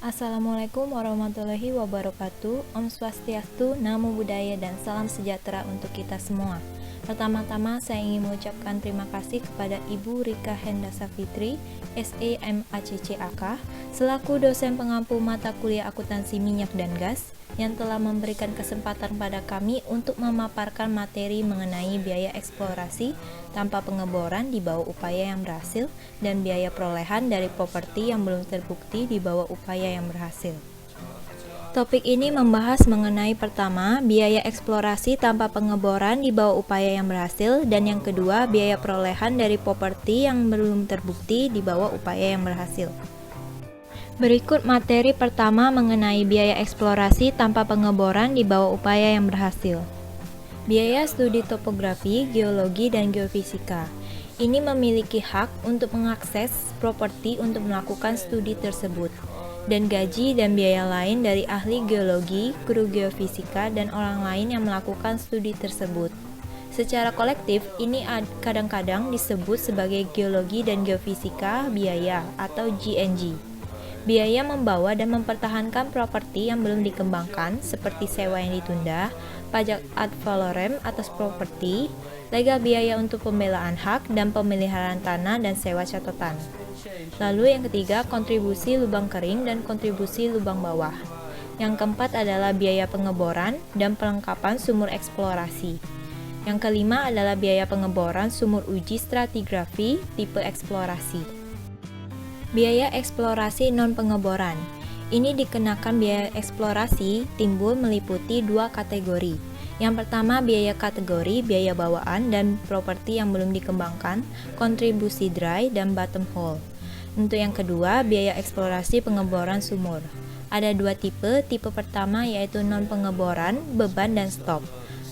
Assalamualaikum warahmatullahi wabarakatuh. Om Swastiastu, Namo Buddhaya, dan salam sejahtera untuk kita semua. Pertama-tama saya ingin mengucapkan terima kasih kepada Ibu Rika Hendasa Fitri, SEMACCAK, selaku dosen pengampu mata kuliah akuntansi minyak dan gas, yang telah memberikan kesempatan pada kami untuk memaparkan materi mengenai biaya eksplorasi tanpa pengeboran di bawah upaya yang berhasil dan biaya perolehan dari properti yang belum terbukti di bawah upaya yang berhasil. Topik ini membahas mengenai pertama, biaya eksplorasi tanpa pengeboran di bawah upaya yang berhasil, dan yang kedua, biaya perolehan dari properti yang belum terbukti di bawah upaya yang berhasil. Berikut materi pertama mengenai biaya eksplorasi tanpa pengeboran di bawah upaya yang berhasil. Biaya studi topografi, geologi, dan geofisika. Ini memiliki hak untuk mengakses properti untuk melakukan studi tersebut, dan gaji dan biaya lain dari ahli geologi, kru geofisika, dan orang lain yang melakukan studi tersebut. Secara kolektif, ini kadang-kadang disebut sebagai geologi dan geofisika biaya atau GNG. Biaya membawa dan mempertahankan properti yang belum dikembangkan, seperti sewa yang ditunda, pajak ad valorem atas properti, legal biaya untuk pembelaan hak dan pemeliharaan tanah dan sewa catatan. Lalu yang ketiga, kontribusi lubang kering dan kontribusi lubang bawah. Yang keempat adalah biaya pengeboran dan pelengkapan sumur eksplorasi. Yang kelima adalah biaya pengeboran sumur uji stratigrafi tipe eksplorasi. Biaya eksplorasi non-pengeboran. Ini dikenakan biaya eksplorasi timbul meliputi dua kategori. Yang pertama, biaya kategori biaya bawaan dan properti yang belum dikembangkan, kontribusi dry dan bottom hole. Untuk yang kedua, biaya eksplorasi pengeboran sumur. Ada dua tipe. Tipe pertama yaitu non-pengeboran, beban dan stop.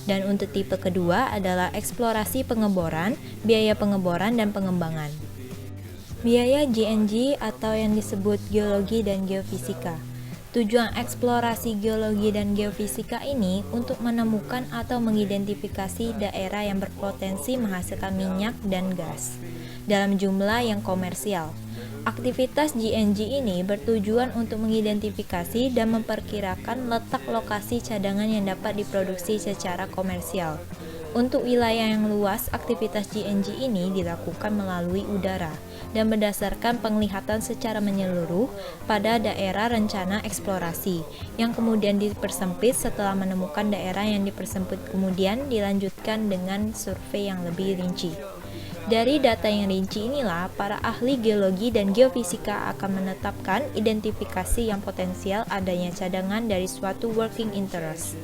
Dan untuk tipe kedua adalah eksplorasi pengeboran, biaya pengeboran dan pengembangan. Biaya GNG atau yang disebut geologi dan geofisika. Tujuan eksplorasi geologi dan geofisika ini untuk menemukan atau mengidentifikasi daerah yang berpotensi menghasilkan minyak dan gas dalam jumlah yang komersial. Aktivitas GNG ini bertujuan untuk mengidentifikasi dan memperkirakan letak lokasi cadangan yang dapat diproduksi secara komersial. Untuk wilayah yang luas, aktivitas GNG ini dilakukan melalui udara dan berdasarkan penglihatan secara menyeluruh pada daerah rencana eksplorasi, yang kemudian dipersempit setelah menemukan daerah yang dipersempit, kemudian dilanjutkan dengan survei yang lebih rinci. Dari data yang rinci inilah, para ahli geologi dan geofisika akan menetapkan identifikasi yang potensial adanya cadangan dari suatu working interest.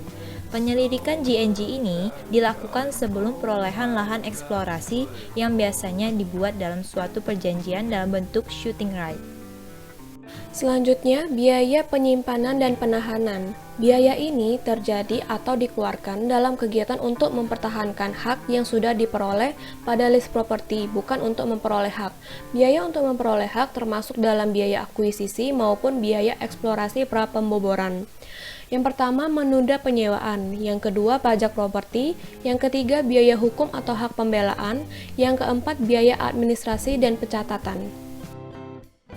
Penyelidikan GNG ini dilakukan sebelum perolehan lahan eksplorasi yang biasanya dibuat dalam suatu perjanjian dalam bentuk shooting right. Selanjutnya, biaya penyimpanan dan penahanan. Biaya ini terjadi atau dikeluarkan dalam kegiatan untuk mempertahankan hak yang sudah diperoleh pada list properti, bukan untuk memperoleh hak. Biaya untuk memperoleh hak termasuk dalam biaya akuisisi maupun biaya eksplorasi pra-pemboboran. Yang pertama, menunda penyewaan. Yang kedua, pajak properti. Yang ketiga, biaya hukum atau hak pembelaan. Yang keempat, biaya administrasi dan pencatatan.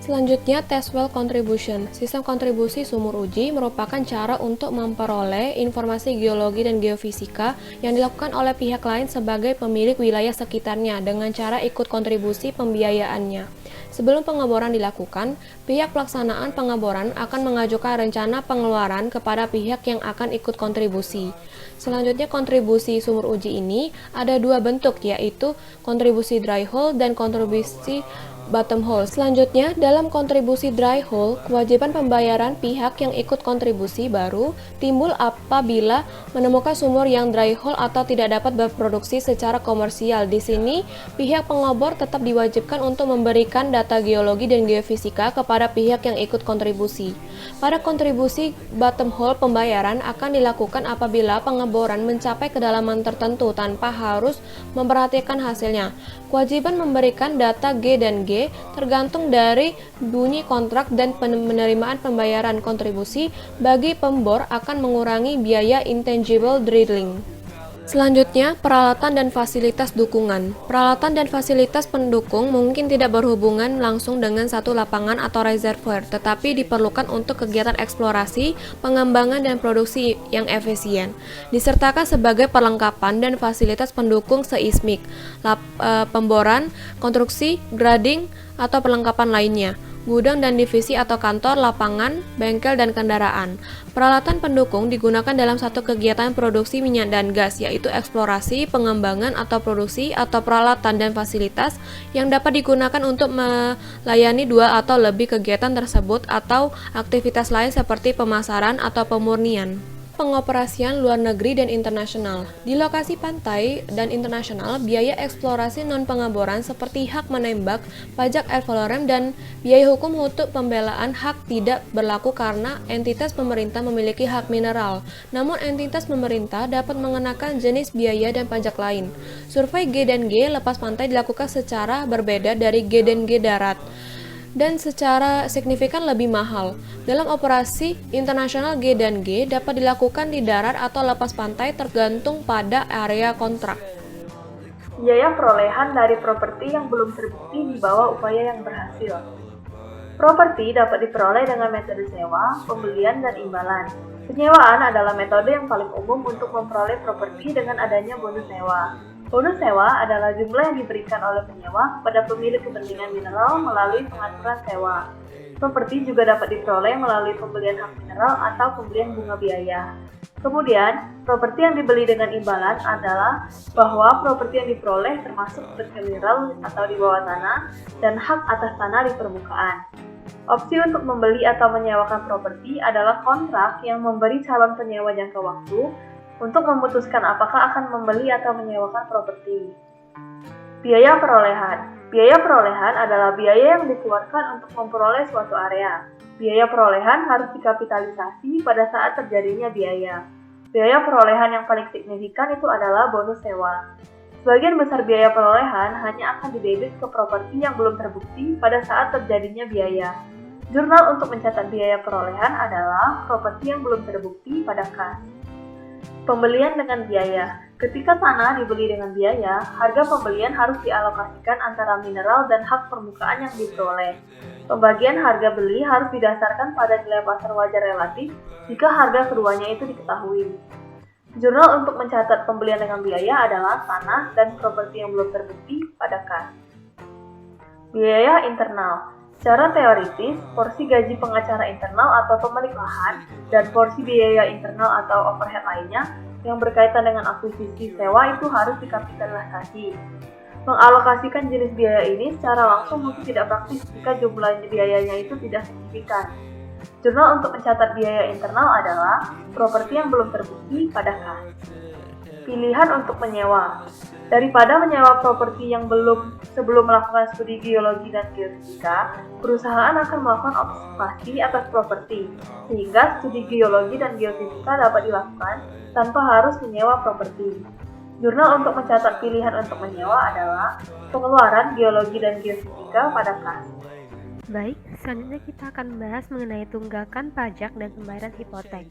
Selanjutnya, test well contribution. Sistem kontribusi sumur uji merupakan cara untuk memperoleh informasi geologi dan geofisika yang dilakukan oleh pihak lain sebagai pemilik wilayah sekitarnya dengan cara ikut kontribusi pembiayaannya. Sebelum pengeboran dilakukan, pihak pelaksanaan pengeboran akan mengajukan rencana pengeluaran kepada pihak yang akan ikut kontribusi. Selanjutnya, kontribusi sumur uji ini ada dua bentuk, yaitu kontribusi dry hole dan kontribusi bottom hole. Selanjutnya, dalam kontribusi dry hole, kewajiban pembayaran pihak yang ikut kontribusi baru timbul apabila menemukan sumur yang dry hole atau tidak dapat berproduksi secara komersial. Di sini, pihak pengebor tetap diwajibkan untuk memberikan data geologi dan geofisika kepada pihak yang ikut kontribusi. Pada kontribusi bottom hole, pembayaran akan dilakukan apabila pengeboran mencapai kedalaman tertentu tanpa harus memperhatikan hasilnya. Kewajiban memberikan data G dan G tergantung dari bunyi kontrak dan penerimaan pembayaran kontribusi bagi pembor akan mengurangi biaya intangible drilling. Selanjutnya, peralatan dan fasilitas dukungan. Peralatan dan fasilitas pendukung mungkin tidak berhubungan langsung dengan satu lapangan atau reservoir, tetapi diperlukan untuk kegiatan eksplorasi, pengembangan, dan produksi yang efisien. Disertakan sebagai perlengkapan dan fasilitas pendukung seismik, pemboran, konstruksi, grading, atau perlengkapan lainnya. Gudang dan divisi atau kantor, lapangan, bengkel, dan kendaraan. Peralatan pendukung digunakan dalam satu kegiatan produksi minyak dan gas, yaitu eksplorasi, pengembangan, atau produksi, atau peralatan dan fasilitas yang dapat digunakan untuk melayani dua atau lebih kegiatan tersebut atau aktivitas lain seperti pemasaran atau pemurnian. Pengoperasian luar negeri dan internasional. Di lokasi pantai dan internasional, biaya eksplorasi non-pengeboran seperti hak menembak, pajak ad valorem, dan biaya hukum untuk pembelaan hak tidak berlaku karena entitas pemerintah memiliki hak mineral. Namun entitas pemerintah dapat mengenakan jenis biaya dan pajak lain. Survei G dan G lepas pantai dilakukan secara berbeda dari G dan G darat, dan secara signifikan lebih mahal. Dalam operasi internasional G dan G dapat dilakukan di darat atau lepas pantai tergantung pada area kontrak. Biaya perolehan dari properti yang belum terbukti di bawah upaya yang berhasil. Properti dapat diperoleh dengan metode sewa, pembelian, dan imbalan. Penyewaan adalah metode yang paling umum untuk memperoleh properti dengan adanya bonus sewa. Bonus sewa adalah jumlah yang diberikan oleh penyewa kepada pemilik kepentingan mineral melalui pengaturan sewa. Properti juga dapat diperoleh melalui pembelian hak mineral atau pembelian bunga biaya. Kemudian, properti yang dibeli dengan imbalan adalah bahwa properti yang diperoleh termasuk benteng mineral atau di bawah tanah dan hak atas tanah di permukaan. Opsi untuk membeli atau menyewakan properti adalah kontrak yang memberi calon penyewa jangka waktu untuk memutuskan apakah akan membeli atau menyewakan properti. Biaya perolehan. Biaya perolehan adalah biaya yang dikeluarkan untuk memperoleh suatu area. Biaya perolehan harus dikapitalisasi pada saat terjadinya biaya. Biaya perolehan yang paling signifikan itu adalah bonus sewa. Sebagian besar biaya perolehan hanya akan didebit ke properti yang belum terbukti pada saat terjadinya biaya. Jurnal untuk mencatat biaya perolehan adalah properti yang belum terbukti pada kas. Pembelian dengan biaya. Ketika tanah dibeli dengan biaya, harga pembelian harus dialokasikan antara mineral dan hak permukaan yang diperoleh. Pembagian harga beli harus didasarkan pada nilai pasar wajar relatif jika harga keduanya itu diketahui. Jurnal untuk mencatat pembelian dengan biaya adalah tanah dan properti yang belum terbukti pada kas. Biaya internal. Secara teoritis, porsi gaji pengacara internal atau pemilik lahan dan porsi biaya internal atau overhead lainnya yang berkaitan dengan akuisisi sewa itu harus dikapitalisasi. Mengalokasikan jenis biaya ini secara langsung mungkin tidak praktis jika jumlah biayanya itu tidak signifikan. Jurnal untuk mencatat biaya internal adalah properti yang belum terbukti pada kas. Pilihan untuk menyewa. Daripada menyewa properti yang sebelum melakukan studi geologi dan geofisika, perusahaan akan melakukan observasi atas properti, sehingga studi geologi dan geofisika dapat dilakukan tanpa harus menyewa properti. Jurnal untuk mencatat pilihan untuk menyewa adalah pengeluaran geologi dan geofisika pada kas. Baik, selanjutnya kita akan membahas mengenai tunggakan pajak dan pembayaran hipotek.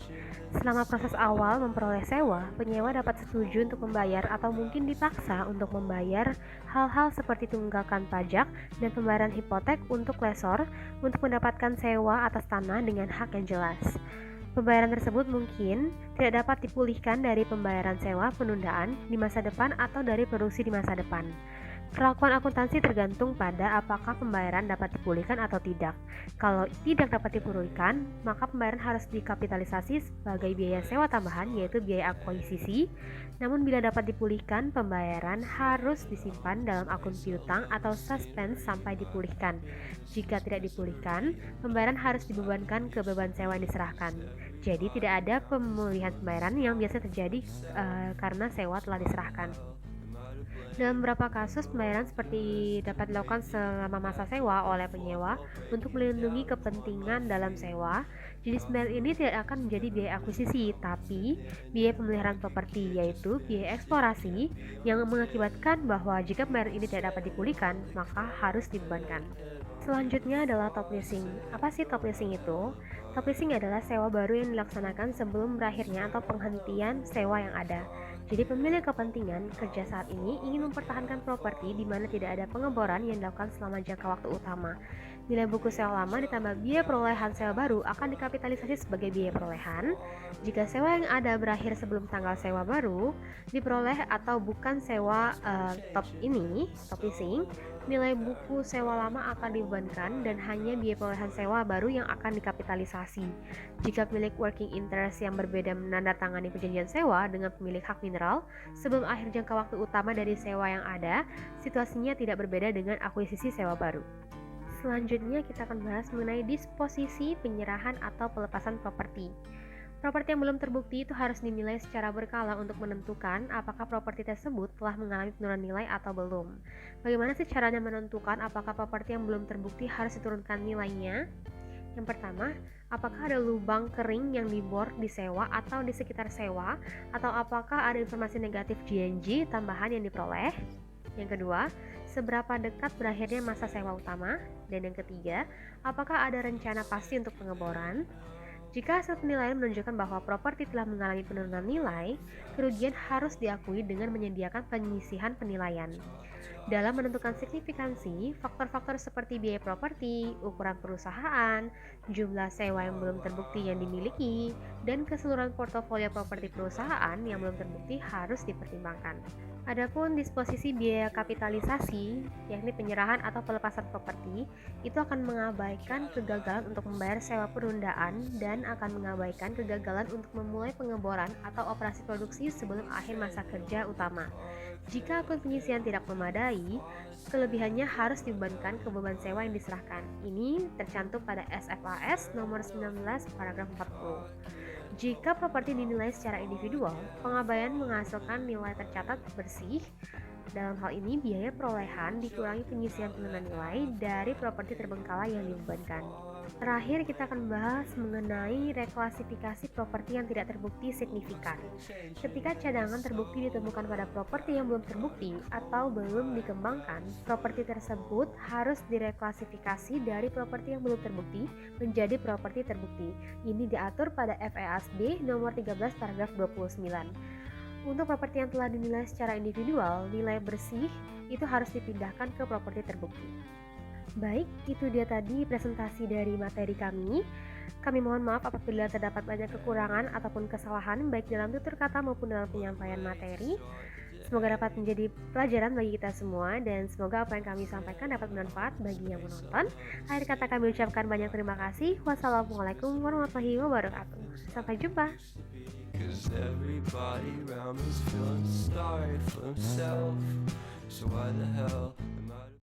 Selama proses awal memperoleh sewa, penyewa dapat setuju untuk membayar atau mungkin dipaksa untuk membayar hal-hal seperti tunggakan pajak dan pembayaran hipotek untuk lessor untuk mendapatkan sewa atas tanah dengan hak yang jelas. Pembayaran tersebut mungkin tidak dapat dipulihkan dari pembayaran sewa penundaan di masa depan atau dari produksi di masa depan. Perlakuan akuntansi tergantung pada apakah pembayaran dapat dipulihkan atau tidak. Kalau tidak dapat dipulihkan, maka pembayaran harus dikapitalisasi sebagai biaya sewa tambahan, yaitu biaya akuisisi. Namun bila dapat dipulihkan, pembayaran harus disimpan dalam akun piutang atau suspense sampai dipulihkan. Jika tidak dipulihkan, pembayaran harus dibebankan ke beban sewa yang diserahkan. Jadi tidak ada pemulihan pembayaran yang biasa terjadi karena sewa telah diserahkan. Dalam beberapa kasus, pembayaran seperti dapat dilakukan selama masa sewa oleh penyewa untuk melindungi kepentingan dalam sewa. Jenis pembayaran ini tidak akan menjadi biaya akuisisi, tapi biaya pemeliharaan properti, yaitu biaya eksplorasi yang mengakibatkan bahwa jika pembayaran ini tidak dapat dipulihkan, maka harus dibebankan. Selanjutnya adalah top leasing. Apa sih top leasing itu? Top leasing adalah sewa baru yang dilaksanakan sebelum berakhirnya atau penghentian sewa yang ada. Jadi pemilik kepentingan kerja saat ini ingin mempertahankan properti di mana tidak ada pengeboran yang dilakukan selama jangka waktu utama. Nilai buku sewa lama ditambah biaya perolehan sewa baru akan dikapitalisasi sebagai biaya perolehan. Jika sewa yang ada berakhir sebelum tanggal sewa baru diperoleh atau bukan sewa top leasing, nilai buku sewa lama akan dibebankan dan hanya biaya perolehan sewa baru yang akan dikapitalisasi. Jika pemilik working interest yang berbeda menandatangani perjanjian sewa dengan pemilik hak mineral sebelum akhir jangka waktu utama dari sewa yang ada, situasinya tidak berbeda dengan akuisisi sewa baru. Selanjutnya kita akan bahas mengenai disposisi, penyerahan, atau pelepasan properti. Properti yang belum terbukti itu harus dinilai secara berkala untuk menentukan apakah properti tersebut telah mengalami penurunan nilai atau belum. Bagaimana sih caranya menentukan apakah properti yang belum terbukti harus diturunkan nilainya? Yang pertama, apakah ada lubang kering yang dibor di sewa atau di sekitar sewa, atau apakah ada informasi negatif GNG tambahan yang diperoleh? Yang kedua, seberapa dekat berakhirnya masa sewa utama? Dan yang ketiga, apakah ada rencana pasti untuk pengeboran? Jika hasil penilaian menunjukkan bahwa properti telah mengalami penurunan nilai, kerugian harus diakui dengan menyediakan penyisihan penilaian. Dalam menentukan signifikansi, faktor-faktor seperti biaya properti, ukuran perusahaan, jumlah sewa yang belum terbukti yang dimiliki, dan keseluruhan portofolio properti perusahaan yang belum terbukti harus dipertimbangkan. Adapun disposisi biaya kapitalisasi, yakni penyerahan atau pelepasan properti, itu akan mengabaikan kegagalan untuk membayar sewa penundaan dan akan mengabaikan kegagalan untuk memulai pengeboran atau operasi produksi sebelum akhir masa kerja utama. Jika akun penyisian tidak memadai, kelebihannya harus dibebankan ke beban sewa yang diserahkan. Ini tercantum pada SFAS nomor 19 paragraf 40. Jika properti dinilai secara individual, pengabaian menghasilkan nilai tercatat bersih. Dalam hal ini, biaya perolehan dikurangi penyisian penurunan nilai dari properti terbengkalai yang dibebankan. Terakhir, kita akan bahas mengenai reklasifikasi properti yang tidak terbukti signifikan. Ketika cadangan terbukti ditemukan pada properti yang belum terbukti atau belum dikembangkan, properti tersebut harus direklasifikasi dari properti yang belum terbukti menjadi properti terbukti. Ini diatur pada FEASB nomor 13 paragraf 29. Untuk properti yang telah dinilai secara individual, nilai bersih itu harus dipindahkan ke properti terbukti. Baik, itu dia tadi presentasi dari materi kami. Kami mohon maaf apabila terdapat banyak kekurangan ataupun kesalahan baik dalam tutur kata maupun dalam penyampaian materi. Semoga dapat menjadi pelajaran bagi kita semua dan semoga apa yang kami sampaikan dapat bermanfaat bagi yang menonton. Akhir kata kami ucapkan banyak terima kasih. Wassalamualaikum warahmatullahi wabarakatuh. Sampai jumpa. Cause everybody around me's feeling sorry for himself. So why the hell